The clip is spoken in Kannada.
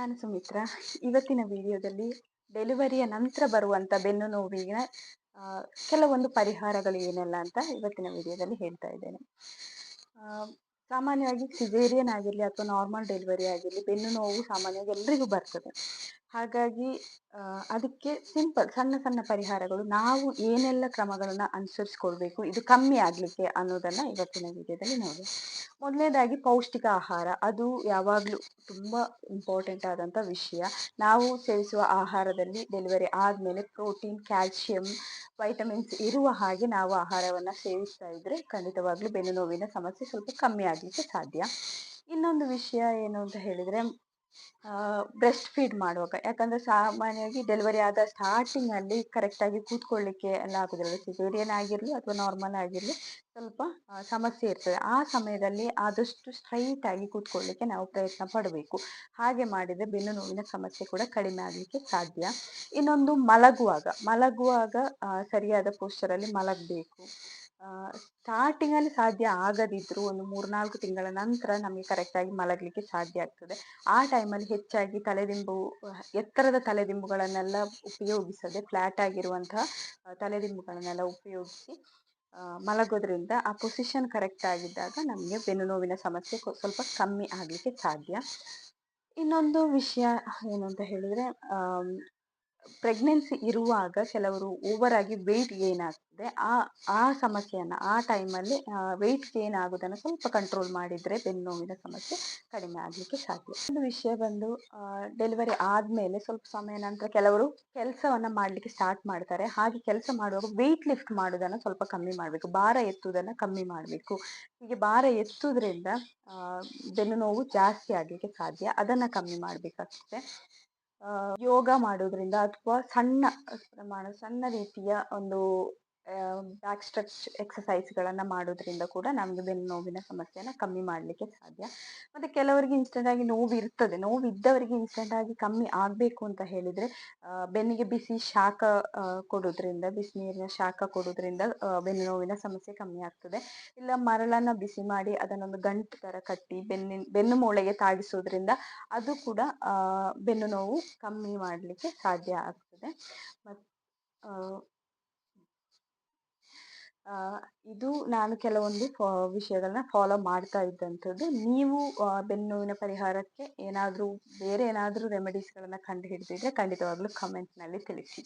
ನಾನು ಸುಮಿತ್ರಾ. ಇವತ್ತಿನ ವಿಡಿಯೋದಲ್ಲಿ ಡೆಲಿವರಿಯ ನಂತರ ಬರುವಂಥ ಬೆನ್ನು ನೋವಿನ ಆ, ಕೆಲವೊಂದು ಪರಿಹಾರಗಳು ಏನೆಲ್ಲ ಅಂತ ಇವತ್ತಿನ ವಿಡಿಯೋದಲ್ಲಿ ಹೇಳ್ತಾ ಇದ್ದೇನೆ. ಆ, ಸಾಮಾನ್ಯವಾಗಿ ಸಿಸೇರಿಯನ್ ಆಗಿರಲಿ ಅಥವಾ ನಾರ್ಮಲ್ ಡೆಲಿವರಿ ಆಗಿರಲಿ ಬೆನ್ನು ನೋವು ಸಾಮಾನ್ಯವಾಗಿ ಎಲ್ರಿಗೂ ಬರ್ತದೆ. ಹಾಗಾಗಿ ಅದಕ್ಕೆ ಸಿಂಪಲ್ ಸಣ್ಣ ಸಣ್ಣ ಪರಿಹಾರಗಳು ನಾವು ಏನೆಲ್ಲ ಕ್ರಮಗಳನ್ನು ಅನುಸರಿಸ್ಕೊಳ್ಬೇಕು ಇದು ಕಮ್ಮಿ ಆಗಲಿಕ್ಕೆ ಅನ್ನೋದನ್ನು ಇವತ್ತಿನ ವಿಡಿಯೋದಲ್ಲಿ ನೋಡಿ. ಮೊದಲನೇದಾಗಿ ಪೌಷ್ಟಿಕ ಆಹಾರ, ಅದು ಯಾವಾಗಲೂ ತುಂಬ ಇಂಪಾರ್ಟೆಂಟ್ ಆದಂಥ ವಿಷಯ. ನಾವು ಸೇವಿಸುವ ಆಹಾರದಲ್ಲಿ ಡೆಲಿವರಿ ಆದಮೇಲೆ ಪ್ರೋಟೀನ್, ಕ್ಯಾಲ್ಶಿಯಂ, ವೈಟಮಿನ್ಸ್ ಇರುವ ಹಾಗೆ ನಾವು ಆಹಾರವನ್ನು ಸೇವಿಸ್ತಾ ಇದ್ದರೆ ಖಂಡಿತವಾಗ್ಲೂ ಬೆನ್ನು ನೋವಿನ ಸಮಸ್ಯೆ ಸ್ವಲ್ಪ ಕಮ್ಮಿ ಆಗಲಿಕ್ಕೆ ಸಾಧ್ಯ. ಇನ್ನೊಂದು ವಿಷಯ ಏನು ಅಂತ ಹೇಳಿದರೆ, ಬ್ರೆಸ್ಟ್ ಫೀಡ್ ಮಾಡುವಾಗ, ಯಾಕಂದರೆ ಸಾಮಾನ್ಯವಾಗಿ ಡೆಲಿವರಿ ಆದ ಸ್ಟಾರ್ಟಿಂಗಲ್ಲಿ ಕರೆಕ್ಟಾಗಿ ಕೂತ್ಕೊಳ್ಳಿಕ್ಕೆ ಎಲ್ಲ ಆಗೋದಿಲ್ಲ. ಸಿಸೇರಿಯನ್ ಆಗಿರಲಿ ಅಥವಾ ನಾರ್ಮಲ್ ಆಗಿರಲಿ ಸ್ವಲ್ಪ ಸಮಸ್ಯೆ ಇರ್ತದೆ. ಆ ಸಮಯದಲ್ಲಿ ಆದಷ್ಟು ಸ್ಟ್ರೈಟಾಗಿ ಕೂತ್ಕೊಳ್ಳಿಕ್ಕೆ ನಾವು ಪ್ರಯತ್ನ ಪಡಬೇಕು. ಹಾಗೆ ಮಾಡಿದರೆ ಬೆನ್ನು ನೋವಿನ ಸಮಸ್ಯೆ ಕೂಡ ಕಡಿಮೆ ಆಗಲಿಕ್ಕೆ ಸಾಧ್ಯ. ಇನ್ನೊಂದು ಮಲಗುವಾಗ ಸರಿಯಾದ ಪೋಸ್ಚರಲ್ಲಿ ಮಲಗಬೇಕು. ಸ್ಟಾರ್ಟಿಂಗಲ್ಲಿ ಸಾಧ್ಯ ಆಗದಿದ್ದರೂ ಒಂದು 3-4 ತಿಂಗಳ ನಂತರ ನಮಗೆ ಕರೆಕ್ಟಾಗಿ ಮಲಗಲಿಕ್ಕೆ ಸಾಧ್ಯ ಆಗ್ತದೆ. ಆ ಟೈಮಲ್ಲಿ ಹೆಚ್ಚಾಗಿ ಎತ್ತರದ ತಲೆದಿಂಬುಗಳನ್ನೆಲ್ಲ ಉಪಯೋಗಿಸದೆ ಫ್ಲ್ಯಾಟ್ ಆಗಿರುವಂತಹ ತಲೆದಿಂಬುಗಳನ್ನೆಲ್ಲ ಉಪಯೋಗಿಸಿ ಮಲಗೋದ್ರಿಂದ ಆ ಪೊಸಿಷನ್ ಕರೆಕ್ಟ್ ಆಗಿದ್ದಾಗ ನಮಗೆ ಬೆನ್ನು ನೋವಿನ ಸಮಸ್ಯೆ ಸ್ವಲ್ಪ ಕಮ್ಮಿ ಆಗಲಿಕ್ಕೆ ಸಾಧ್ಯ. ಇನ್ನೊಂದು ವಿಷಯ ಏನು ಅಂತ ಹೇಳಿದರೆ, ಪ್ರೆಗ್ನೆನ್ಸಿ ಇರುವಾಗ ಕೆಲವರು ಓವರ್ ಆಗಿ ವೆಯ್ಟ್ ಗೇನ್ ಆಗ್ತದೆ. ಆ ಸಮಸ್ಯೆಯನ್ನು ಆ ಟೈಮಲ್ಲಿ ವೆಯ್ಟ್ ಗೇನ್ ಆಗೋದನ್ನು ಸ್ವಲ್ಪ ಕಂಟ್ರೋಲ್ ಮಾಡಿದರೆ ಬೆನ್ನು ನೋವಿನ ಸಮಸ್ಯೆ ಕಡಿಮೆ ಆಗಲಿಕ್ಕೆ ಸಾಧ್ಯ. ಒಂದು ವಿಷಯ ಬಂದು, ಡೆಲಿವರಿ ಆದಮೇಲೆ ಸ್ವಲ್ಪ ಸಮಯ ನಂತರ ಕೆಲವರು ಕೆಲಸವನ್ನು ಮಾಡಲಿಕ್ಕೆ ಸ್ಟಾರ್ಟ್ ಮಾಡ್ತಾರೆ. ಹಾಗೆ ಕೆಲಸ ಮಾಡುವಾಗ ವೆಯ್ಟ್ ಲಿಫ್ಟ್ ಮಾಡೋದನ್ನು ಸ್ವಲ್ಪ ಕಮ್ಮಿ ಮಾಡಬೇಕು, ಭಾರ ಎತ್ತುವುದನ್ನು ಕಮ್ಮಿ ಮಾಡಬೇಕು. ಹೀಗೆ ಭಾರ ಎತ್ತುವುದರಿಂದ ಬೆನ್ನು ನೋವು ಜಾಸ್ತಿ ಆಗಲಿಕ್ಕೆ ಸಾಧ್ಯ. ಅದನ್ನು ಕಮ್ಮಿ ಮಾಡಬೇಕಾಗ್ತದೆ. ಯೋಗ ಮಾಡೋದ್ರಿಂದ ಅಥವಾ ಸಣ್ಣ ರೀತಿಯ ಒಂದು ಬ್ಯಾಕ್ ಸ್ಟ್ರೆಚ್ ಎಕ್ಸಸೈಸ್ಗಳನ್ನು ಮಾಡೋದ್ರಿಂದ ಕೂಡ ನಮಗೆ ಬೆನ್ನು ನೋವಿನ ಸಮಸ್ಯೆನ ಕಮ್ಮಿ ಮಾಡಲಿಕ್ಕೆ ಸಾಧ್ಯ. ಮತ್ತು ಕೆಲವರಿಗೆ ಇನ್ಸ್ಟೆಂಟಾಗಿ ನೋವಿದ್ದವರಿಗೆ ಇನ್ಸ್ಟೆಂಟಾಗಿ ಕಮ್ಮಿ ಆಗಬೇಕು ಅಂತ ಹೇಳಿದರೆ, ಬೆನ್ನಿಗೆ ಬಿಸಿ ನೀರಿನ ಶಾಖ ಕೊಡೋದ್ರಿಂದ ಬೆನ್ನು ನೋವಿನ ಸಮಸ್ಯೆ ಕಮ್ಮಿ ಆಗ್ತದೆ. ಇಲ್ಲ ಮರಳನ್ನು ಬಿಸಿ ಮಾಡಿ ಅದನ್ನೊಂದು ಗಂಟು ಥರ ಕಟ್ಟಿ ಬೆನ್ನು ಮೂಳೆಗೆ ತಾಗಿಸೋದ್ರಿಂದ ಅದು ಕೂಡ ಬೆನ್ನು ನೋವು ಕಮ್ಮಿ ಮಾಡಲಿಕ್ಕೆ ಸಾಧ್ಯ ಆಗ್ತದೆ. ಮತ್ತು ಇದು ನಾನು ಕೆಲವೊಂದು ವಿಷಯಗಳನ್ನ ಫಾಲೋ ಮಾಡ್ತಾ ಇದ್ದಂಥದ್ದು. ನೀವು ಬೆನ್ನು ನೋವಿನ ಪರಿಹಾರಕ್ಕೆ ಬೇರೆ ಏನಾದರೂ ರೆಮಿಡೀಸ್ಗಳನ್ನು ಕಂಡು ಹಿಡಿದಿದ್ರೆ ಖಂಡಿತವಾಗ್ಲೂ ಕಮೆಂಟ್ನಲ್ಲಿ ತಿಳಿಸಿ.